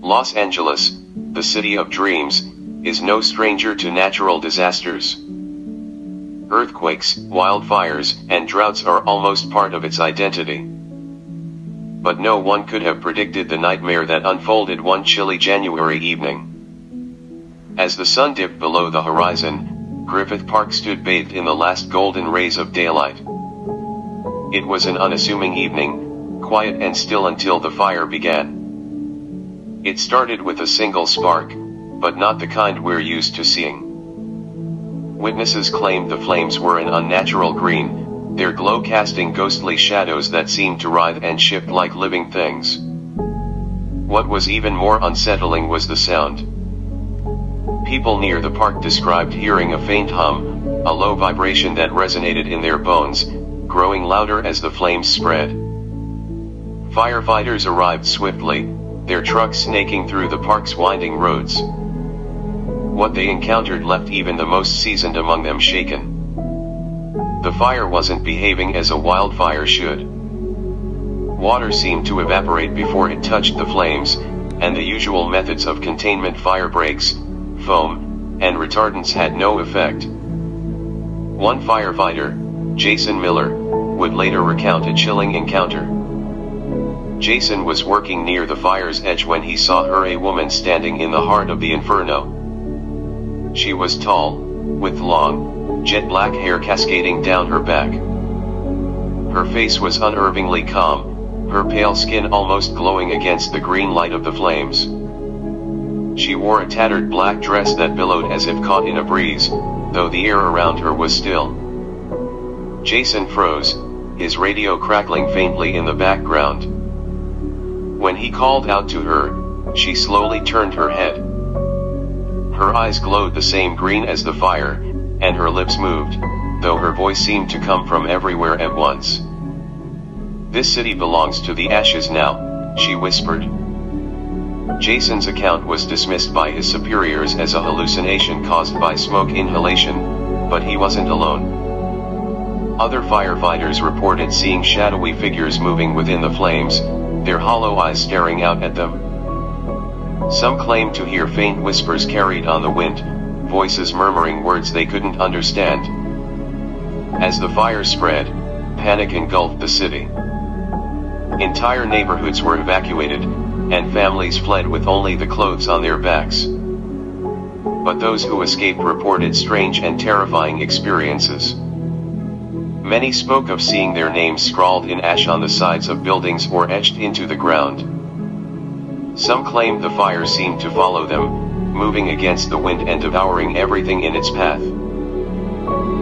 Los Angeles, the city of dreams, is no stranger to natural disasters. Earthquakes, wildfires, and droughts are almost part of its identity. But no one could have predicted the nightmare that unfolded one chilly January evening. As the sun dipped below the horizon, Griffith Park stood bathed in the last golden rays of daylight. It was an unassuming evening, quiet and still until the fire began. It started with a single spark, but not the kind we're used to seeing. Witnesses claimed the flames were an unnatural green, their glow casting ghostly shadows that seemed to writhe and shift like living things. What was even more unsettling was the sound. People near the park described hearing a faint hum, a low vibration that resonated in their bones, growing louder as the flames spread. Firefighters arrived swiftly, their trucks snaking through the park's winding roads. What they encountered left even the most seasoned among them shaken. The fire wasn't behaving as a wildfire should. Water seemed to evaporate before it touched the flames, and the usual methods of containment, fire breaks, foam, and retardants had no effect. One firefighter, Jason Miller, would later recount a chilling encounter. Jason was working near the fire's edge when he saw her, a woman standing in the heart of the inferno. She was tall, with long, jet black hair cascading down her back. Her face was unnervingly calm, her pale skin almost glowing against the green light of the flames. She wore a tattered black dress that billowed as if caught in a breeze, though the air around her was still. Jason froze, his radio crackling faintly in the background. When he called out to her, she slowly turned her head. Her eyes glowed the same green as the fire, and her lips moved, though her voice seemed to come from everywhere at once. "This city belongs to the ashes now," she whispered. Jason's account was dismissed by his superiors as a hallucination caused by smoke inhalation, but he wasn't alone. Other firefighters reported seeing shadowy figures moving within the flames, their hollow eyes staring out at them. Some claimed to hear faint whispers carried on the wind, voices murmuring words they couldn't understand. As the fire spread, panic engulfed the city. Entire neighborhoods were evacuated, and families fled with only the clothes on their backs. But those who escaped reported strange and terrifying experiences. Many spoke of seeing their names scrawled in ash on the sides of buildings or etched into the ground. Some claimed the fire seemed to follow them, moving against the wind and devouring everything in its path.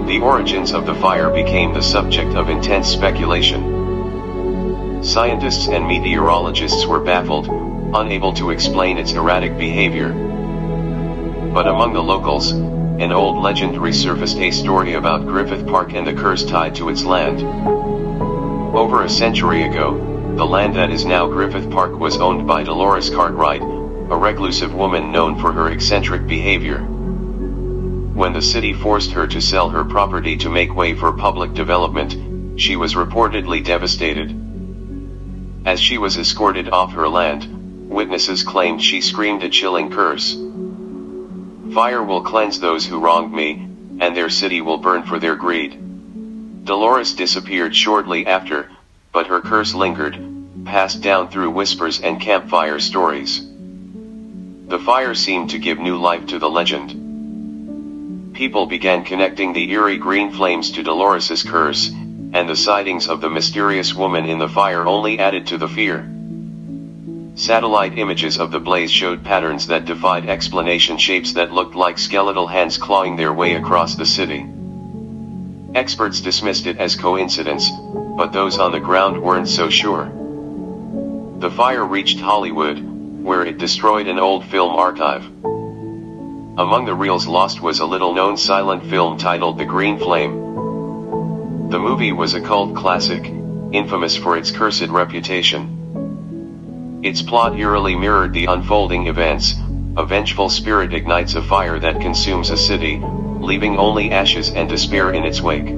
The origins of the fire became the subject of intense speculation. Scientists and meteorologists were baffled, unable to explain its erratic behavior. But among the locals, an old legend resurfaced, a story about Griffith Park and the curse tied to its land. Over a century ago, the land that is now Griffith Park was owned by Dolores Cartwright, a reclusive woman known for her eccentric behavior. When the city forced her to sell her property to make way for public development, she was reportedly devastated. As she was escorted off her land, witnesses claimed she screamed a chilling curse. "Fire will cleanse those who wronged me, and their city will burn for their greed." Dolores disappeared shortly after, but her curse lingered, passed down through whispers and campfire stories. The fire seemed to give new life to the legend. People began connecting the eerie green flames to Dolores's curse, and the sightings of the mysterious woman in the fire only added to the fear. Satellite images of the blaze showed patterns that defied explanation, shapes that looked like skeletal hands clawing their way across the city. Experts dismissed it as coincidence, but those on the ground weren't so sure. The fire reached Hollywood, where it destroyed an old film archive. Among the reels lost was a little-known silent film titled The Green Flame. The movie was a cult classic, infamous for its cursed reputation. Its plot eerily mirrored the unfolding events. A vengeful spirit ignites a fire that consumes a city, leaving only ashes and despair in its wake.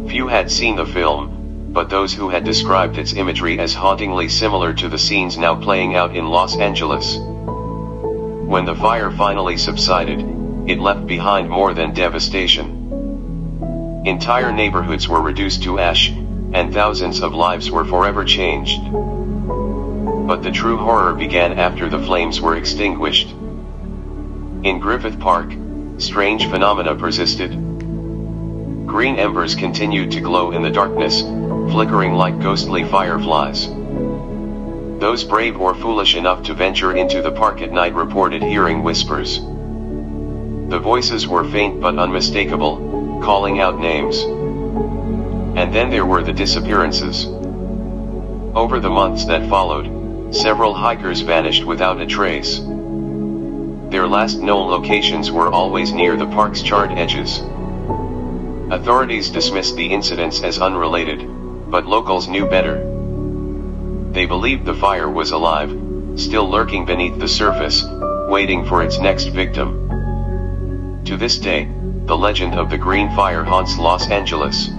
Few had seen the film, but those who had described its imagery as hauntingly similar to the scenes now playing out in Los Angeles. When the fire finally subsided, it left behind more than devastation. Entire neighborhoods were reduced to ash, and thousands of lives were forever changed. But the true horror began after the flames were extinguished. In Griffith Park, strange phenomena persisted. Green embers continued to glow in the darkness, flickering like ghostly fireflies. Those brave or foolish enough to venture into the park at night reported hearing whispers. The voices were faint but unmistakable, calling out names. And then there were the disappearances. Over the months that followed, several hikers vanished without a trace. Their last known locations were always near the park's charred edges. Authorities dismissed the incidents as unrelated, but locals knew better. They believed the fire was alive, still lurking beneath the surface, waiting for its next victim. To this day, the legend of the green fire haunts Los Angeles.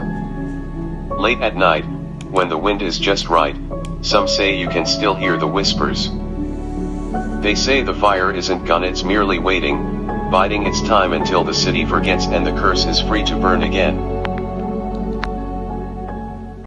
Late at night, when the wind is just right, some say you can still hear the whispers. They say the fire isn't gone, it's merely waiting, biding its time until the city forgets and the curse is free to burn again.